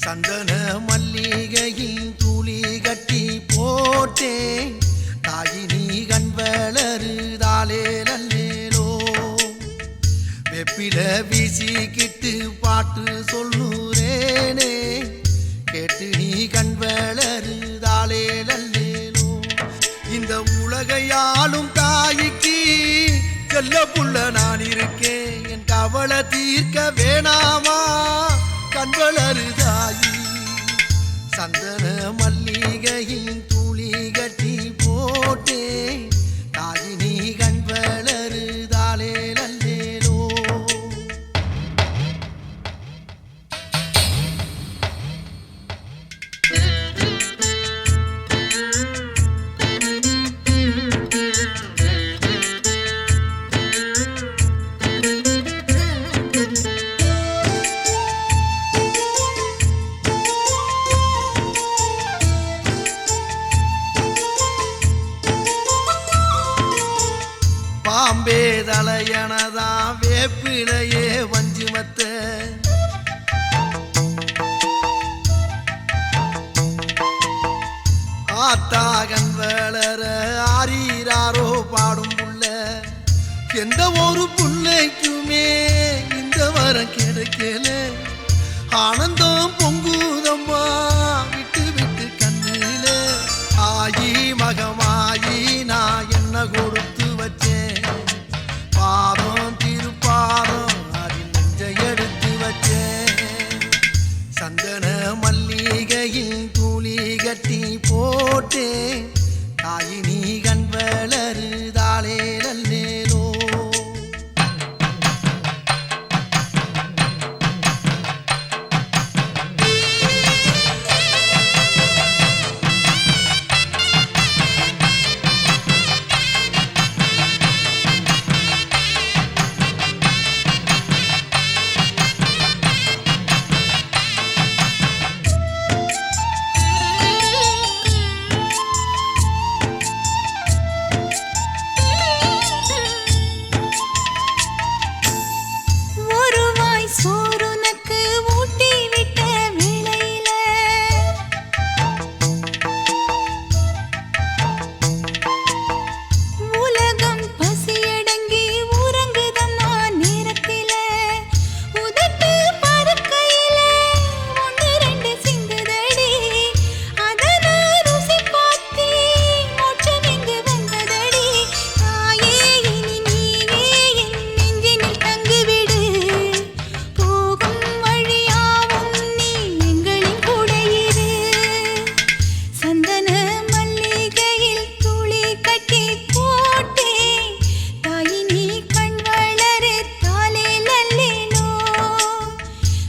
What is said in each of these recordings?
சந்தன மல்லிகையில் துளி கட்டி போட்டேன் தாயினி கண் வளருதாலே நல்லேலோ வெப்பில வீசிக்கிட்டு பாட்டு சொல்லுறேனே கேட்டு நீ கண் வளருதாலே நல்லேலோ இந்த உலகையாளும் தாய்க்கு செல்ல புள்ள நான் இருக்கேன் என் கவலை தீர்க்க வேணாமா கண் வளருதாயி சந்தன மல்லிகையில் துளி கட்டி போட்டே தாயினி கண் வளருதாலே நல்லேலோ பாம்பே தலையனதா வேப்பிலையே வஞ்சுமத்த ஆத்தாகன் வளர ஆரீராரோ பாடும் புள்ள எந்த ஒரு புள்ளைக்குமே இந்த வரம் கிடைக்கல ஆனந்தம் பொங்குதம்மா விட்டு விட்டு கண்ணில ஆயி மகமாயி நான் என்ன கொடுத்து வச்சேன் பாதம் திருப்பாதம் அதில் நெஞ்சை எடுத்து வச்சேன் சந்தன மல்லிகையில் துளி கட்டி போட்டேன் தாயினி கண் வளருதாலே நல்லேலோ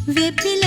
வெப்பில